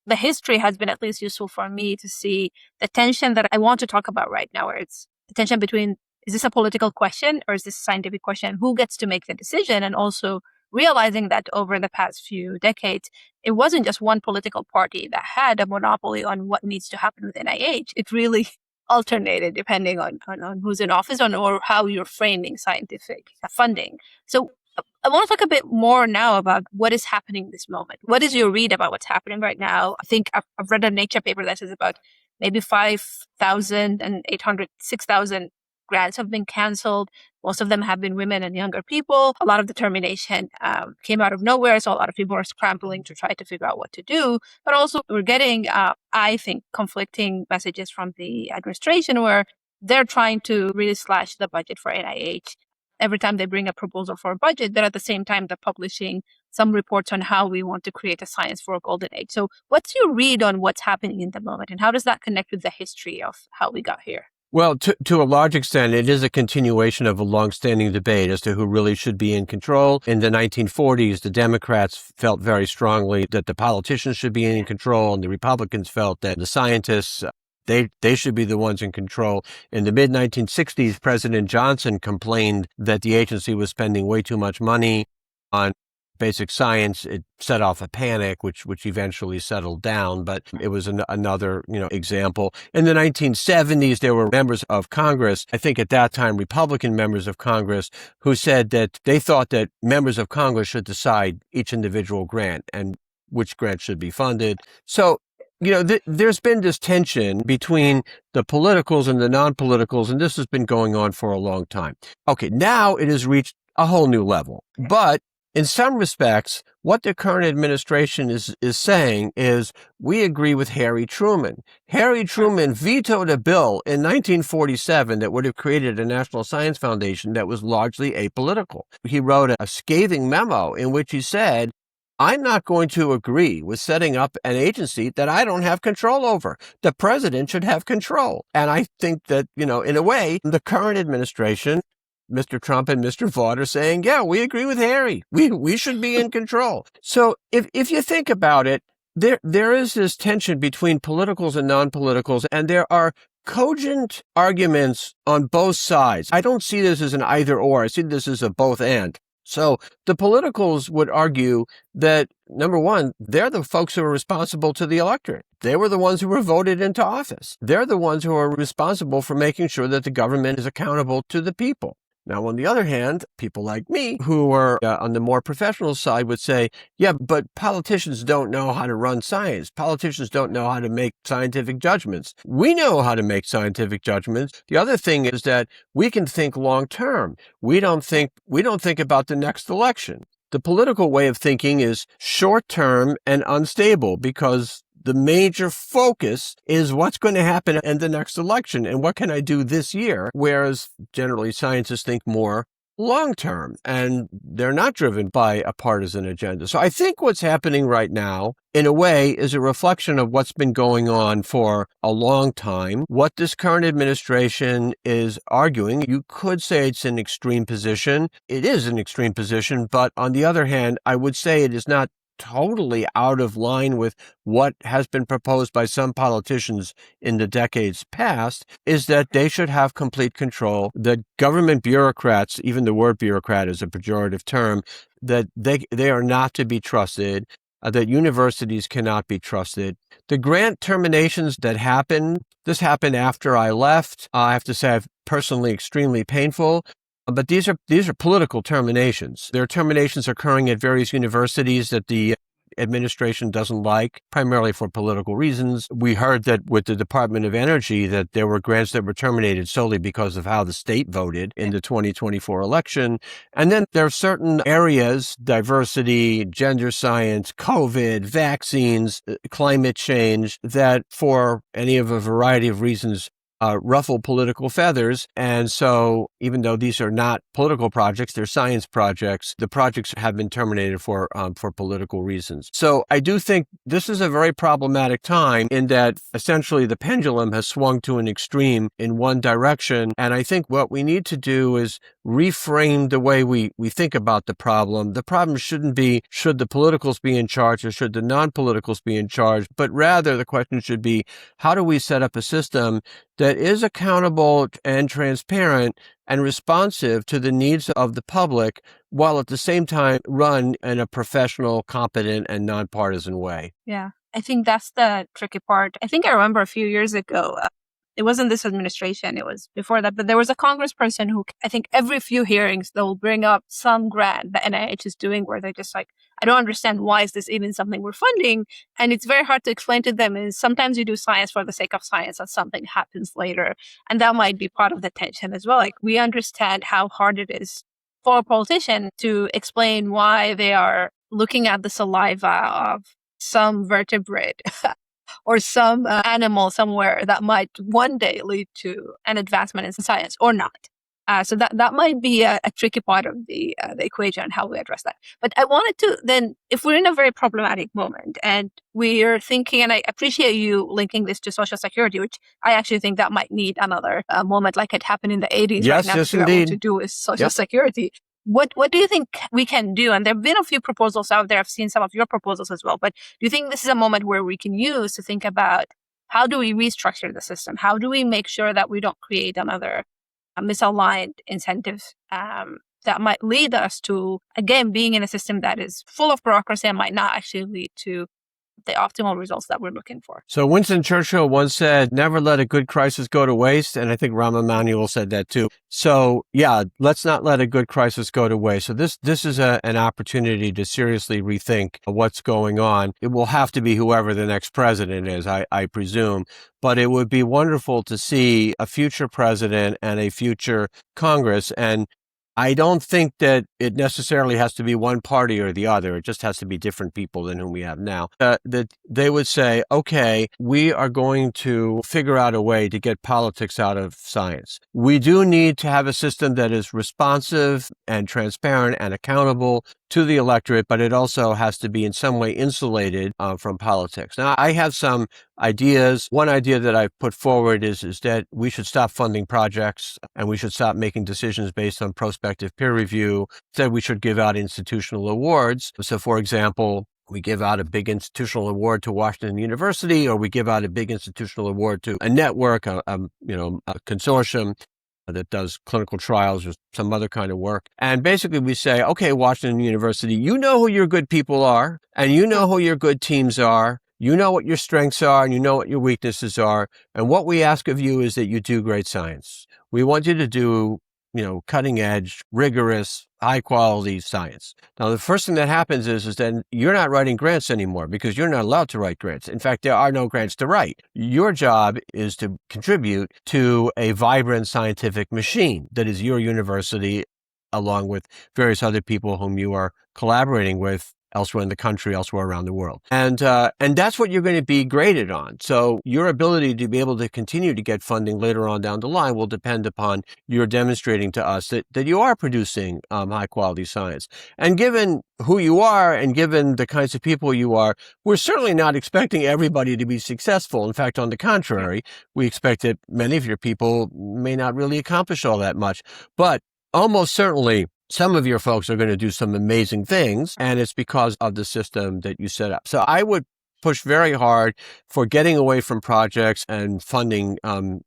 the history has been at least useful for me to see the tension that I want to talk about right now, where it's the tension between, is this a political question or is this a scientific question? Who gets to make the decision? And also realizing that over the past few decades, it wasn't just one political party that had a monopoly on what needs to happen with NIH. It really alternated depending on who's in office or how you're framing scientific funding. So I want to talk a bit more now about what is happening this moment. What is your read about what's happening right now? I think I've read a Nature paper that says about maybe 5,800, 6,000 grants have been canceled. Most of them have been women and younger people. A lot of determination came out of nowhere. So a lot of people are scrambling to try to figure out what to do. But also we're getting, I think, conflicting messages from the administration where they're trying to really slash the budget for NIH. Every time they bring a proposal for a budget, but at the same time, they're publishing some reports on how we want to create a science for a golden age. So what's your read on what's happening in the moment, and how does that connect with the history of how we got here? Well, to a large extent, it is a continuation of a longstanding debate as to who really should be in control. In the 1940s, the Democrats felt very strongly that the politicians should be in control, and the Republicans felt that the scientists, they should be the ones in control. In the mid-1960s, President Johnson complained that the agency was spending way too much money on basic science. It set off a panic, which eventually settled down, but it was another, example. In the 1970s, there were members of Congress, I think at that time, Republican members of Congress, who said that they thought that members of Congress should decide each individual grant and which grant should be funded. So, there's been this tension between the politicals and the non-politicals, and this has been going on for a long time. Okay, now it has reached a whole new level, but in some respects, what the current administration is saying is, we agree with Harry Truman. Harry Truman vetoed a bill in 1947 that would have created a National Science Foundation that was largely apolitical. He wrote a scathing memo in which he said, I'm not going to agree with setting up an agency that I don't have control over. The president should have control. And I think that, in a way, the current administration, Mr. Trump and Mr. Vaught, are saying, yeah, we agree with Harry. We should be in control. So if you think about it, there is this tension between politicals and non-politicals, and there are cogent arguments on both sides. I don't see this as an either or. I see this as a both and. So the politicals would argue that, number one, they're the folks who are responsible to the electorate. They were the ones who were voted into office. They're the ones who are responsible for making sure that the government is accountable to the people. Now, on the other hand, people like me who are on the more professional side would say, yeah, but politicians don't know how to run science. Politicians don't know how to make scientific judgments. We know how to make scientific judgments. The other thing is that we can think long term. We don't think about the next election. The political way of thinking is short term and unstable because the major focus is what's going to happen in the next election and what can I do this year, whereas generally scientists think more long-term and they're not driven by a partisan agenda. So I think what's happening right now, in a way, is a reflection of what's been going on for a long time. What this current administration is arguing, you could say it's an extreme position. It is an extreme position, but on the other hand, I would say it is not totally out of line with what has been proposed by some politicians in the decades past, is that they should have complete control. The government bureaucrats, even the word bureaucrat is a pejorative term, that they are not to be trusted, that universities cannot be trusted. The grant terminations that happened, this happened after I left. I have to say, I've personally extremely painful. But these are political terminations. There are terminations occurring at various universities that the administration doesn't like, primarily for political reasons. We heard that with the Department of Energy that there were grants that were terminated solely because of how the state voted in the 2024 election. And then there are certain areas, diversity, gender science, COVID, vaccines, climate change, that for any of a variety of reasons ruffle political feathers. And so even though these are not political projects, they're science projects, the projects have been terminated for political reasons. So I do think this is a very problematic time in that essentially the pendulum has swung to an extreme in one direction. And I think what we need to do is reframe the way we think about the problem. The problem shouldn't be, should the politicals be in charge or should the non-politicals be in charge? But rather the question should be, how do we set up a system that is accountable and transparent and responsive to the needs of the public, while at the same time run in a professional, competent, and nonpartisan way? Yeah, I think that's the tricky part. I think I remember a few years ago, it wasn't this administration, it was before that, but there was a congressperson who, I think every few hearings, they'll bring up some grant that NIH is doing where they're just like, I don't understand, why is this even something we're funding? And it's very hard to explain to them is sometimes you do science for the sake of science and something happens later. And that might be part of the tension as well. Like, we understand how hard it is for a politician to explain why they are looking at the saliva of some vertebrate or some animal somewhere that might one day lead to an advancement in science or not. So that might be a tricky part of the equation and how we address that. But I wanted to then, if we're in a very problematic moment and we're thinking, and I appreciate you linking this to Social Security, which I actually think that might need another moment like it happened in the 80s right now to figure out what to do with Social Security. What do you think we can do? And there have been a few proposals out there. I've seen some of your proposals as well. But do you think this is a moment where we can use to think about how do we restructure the system? How do we make sure that we don't create another misaligned incentives that might lead us to, again, being in a system that is full of bureaucracy and might not actually lead to the optimal results that we're looking for? So Winston Churchill once said, never let a good crisis go to waste. And I think Rahm Emanuel said that too. So yeah, let's not let a good crisis go to waste. So this is an opportunity to seriously rethink what's going on. It will have to be whoever the next president is, I presume. But it would be wonderful to see a future president and a future Congress. And I don't think that it necessarily has to be one party or the other. It just has to be different people than whom we have now. That they would say, okay, we are going to figure out a way to get politics out of science. We do need to have a system that is responsive and transparent and accountable to the electorate, but it also has to be in some way insulated from politics. Now, I have some ideas. One idea that I've put forward is that we should stop funding projects and we should stop making decisions based on prospective peer review. Instead, we should give out institutional awards. So, for example, we give out a big institutional award to Washington University, or we give out a big institutional award to a network, a consortium that does clinical trials or some other kind of work. And basically we say, okay, Washington University, you know who your good people are, and you know who your good teams are. You know what your strengths are, and you know what your weaknesses are. And what we ask of you is that you do great science. We want you to do, cutting edge, rigorous, high quality science. Now, the first thing that happens is that you're not writing grants anymore because you're not allowed to write grants. In fact, there are no grants to write. Your job is to contribute to a vibrant scientific machine that is your university, along with various other people whom you are collaborating with elsewhere in the country, elsewhere around the world. And that's what you're going to be graded on. So your ability to be able to continue to get funding later on down the line will depend upon your demonstrating to us that you are producing high quality science. And given who you are and given the kinds of people you are, we're certainly not expecting everybody to be successful. In fact, on the contrary, we expect that many of your people may not really accomplish all that much. But almost certainly, some of your folks are going to do some amazing things, and it's because of the system that you set up. So I would push very hard for getting away from projects and funding,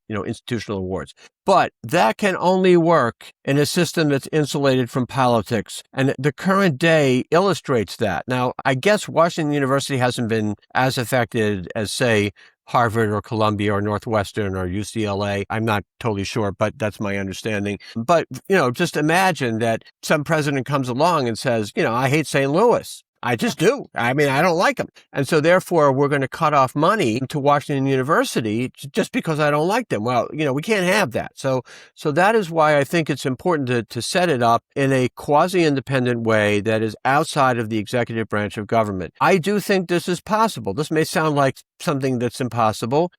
institutional awards. But that can only work in a system that's insulated from politics. And the current day illustrates that. Now, I guess Washington University hasn't been as affected as, say, Harvard or Columbia or Northwestern or UCLA. I'm not totally sure, but that's my understanding. But, just imagine that some president comes along and says, I hate St. Louis. I just do. I mean, I don't like them. And so therefore, we're going to cut off money to Washington University just because I don't like them. Well, we can't have that. So that is why I think it's important to set it up in a quasi-independent way that is outside of the executive branch of government. I do think this is possible. This may sound like something that's impossible.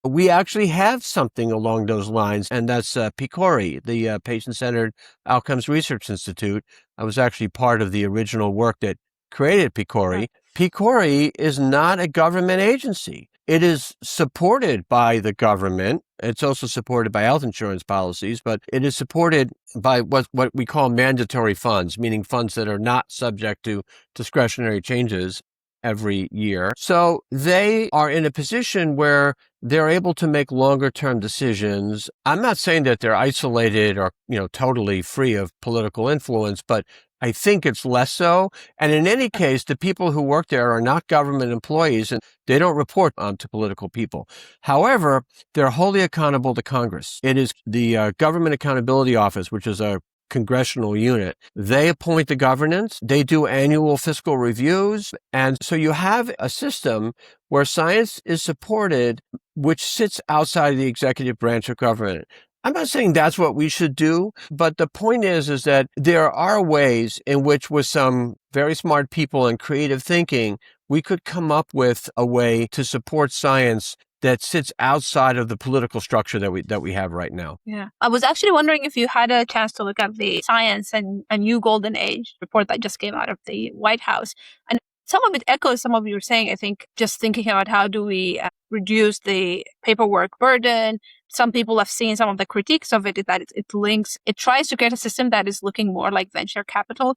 We actually have something along those lines, and that's PCORI, the Patient-Centered Outcomes Research Institute. I was actually part of the original work that created PCORI. PCORI is not a government agency. It is supported by the government. It's also supported by health insurance policies, but it is supported by what we call mandatory funds, meaning funds that are not subject to discretionary changes every year. So they are in a position where they're able to make longer term decisions. I'm not saying that they're isolated or, totally free of political influence, but I think it's less so. And in any case, the people who work there are not government employees and they don't report to political people. However, they're wholly accountable to Congress. It is the Government Accountability Office, which is a congressional unit. They appoint the governance. They do annual fiscal reviews. And so you have a system where science is supported, which sits outside of the executive branch of government. I'm not saying that's what we should do, but the point is that there are ways in which with some very smart people and creative thinking, we could come up with a way to support science that sits outside of the political structure that we have right now. Yeah. I was actually wondering if you had a chance to look at the Science and a New Golden Age report that just came out of the White House. And some of it echoes some of you were saying. I think just thinking about how do we reduce the paperwork burden. Some people have seen some of the critiques of it, that it tries to create a system that is looking more like venture capital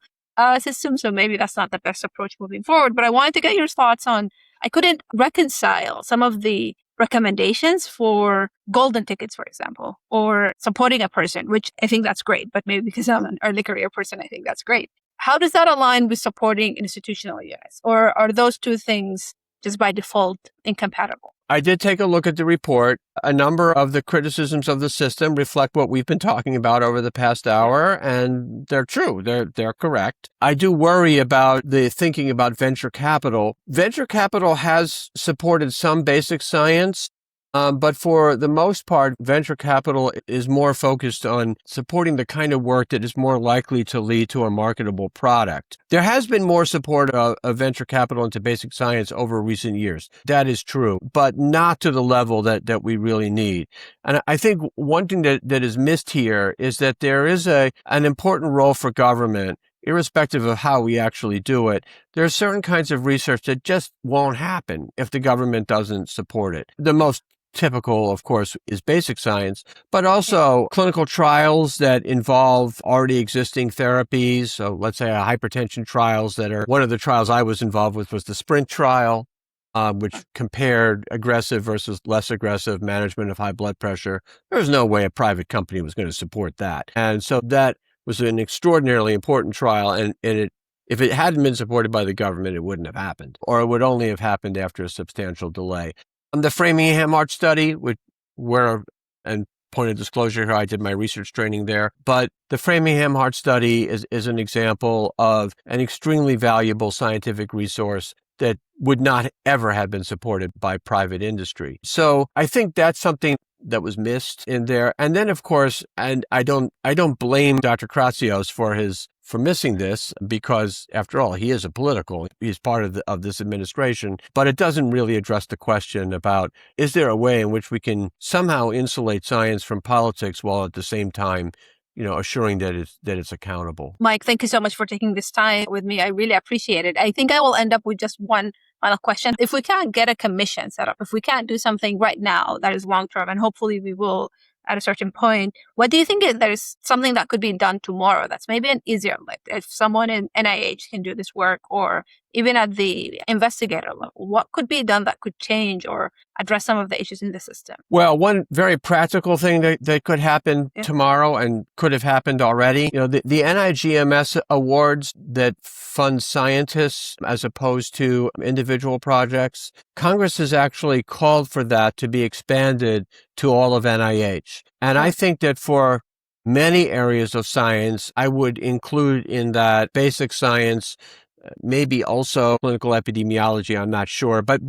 system. So maybe that's not the best approach moving forward. But I wanted to get your thoughts on, I couldn't reconcile some of the recommendations for golden tickets, for example, or supporting a person, which I think that's great. But maybe because I'm an early career person, I think that's great. How does that align with supporting institutional units? Or are those two things just by default incompatible? I did take a look at the report. A number of the criticisms of the system reflect what we've been talking about over the past hour, and they're true. They're correct. I do worry about the thinking about venture capital. Venture capital has supported some basic science, but for the most part, venture capital is more focused on supporting the kind of work that is more likely to lead to a marketable product. There has been more support of venture capital into basic science over recent years. That is true, but not to the level that we really need. And I think one thing that is missed here is that there is an important role for government, irrespective of how we actually do it. There are certain kinds of research that just won't happen if the government doesn't support it. The most typical, of course, is basic science, but also clinical trials that involve already existing therapies. So let's say hypertension trials one of the trials I was involved with was the SPRINT trial, which compared aggressive versus less aggressive management of high blood pressure. There was no way a private company was going to support that. And so that was an extraordinarily important trial, and if it hadn't been supported by the government, it wouldn't have happened, or it would only have happened after a substantial delay. The Framingham Heart Study, and point of disclosure here, I did my research training there, but the Framingham Heart Study is an example of an extremely valuable scientific resource that would not ever have been supported by private industry. So I think that's something that was missed in there. And then, of course, and I don't blame Dr. Kratsios for missing this, because after all, he's part of this administration, but it doesn't really address the question about, is there a way in which we can somehow insulate science from politics while at the same time, assuring that it's accountable. Mike, thank you so much for taking this time with me. I really appreciate it. I think I will end up with just one final question. If we can't get a commission set up, if we can't do something right now that is long-term, and hopefully we will at a certain point, what do you think there is something that could be done tomorrow that's maybe an easier lift? If someone in NIH can do this work, or even at the investigator level, what could be done that could change or address some of the issues in the system? Well, one very practical thing that could happen tomorrow and could have happened already, the NIGMS awards that fund scientists as opposed to individual projects, Congress has actually called for that to be expanded to all of NIH. And I think that for many areas of science, I would include in that basic science, maybe also clinical epidemiology, I'm not sure, but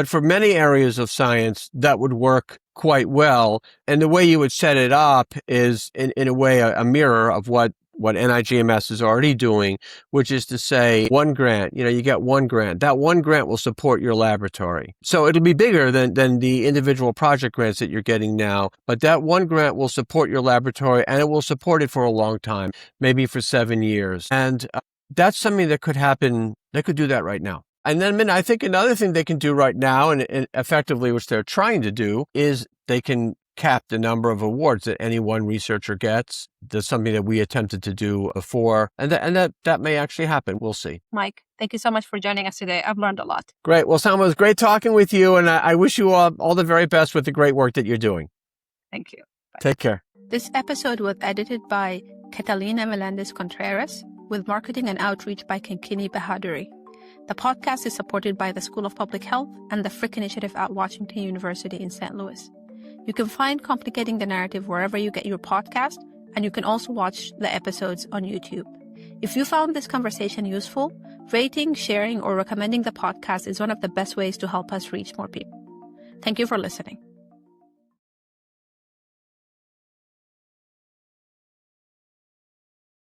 for many areas of science, that would work quite well. And the way you would set it up is in a way a mirror of what NIGMS is already doing, which is to say one grant, you get one grant. That one grant will support your laboratory. So it'll be bigger than the individual project grants that you're getting now, but that one grant will support your laboratory, and it will support it for a long time, maybe for 7 years. And that's something that could happen. They could do that right now. And then I think another thing they can do right now, and effectively, which they're trying to do, is they can cap the number of awards that any one researcher gets. That's something that we attempted to do before, and that may actually happen. We'll see. Mike, thank you so much for joining us today. I've learned a lot. Great. Well, Salma, it was great talking with you, and I wish you all the very best with the great work that you're doing. Thank you. Bye. Take care. This episode was edited by Catalina Melendez-Contreras, with marketing and outreach by Kinkini Bahaduri. The podcast is supported by the School of Public Health and the Frick Initiative at Washington University in St. Louis. You can find Complicating the Narrative wherever you get your podcast, and you can also watch the episodes on YouTube. If you found this conversation useful, rating, sharing, or recommending the podcast is one of the best ways to help us reach more people. Thank you for listening.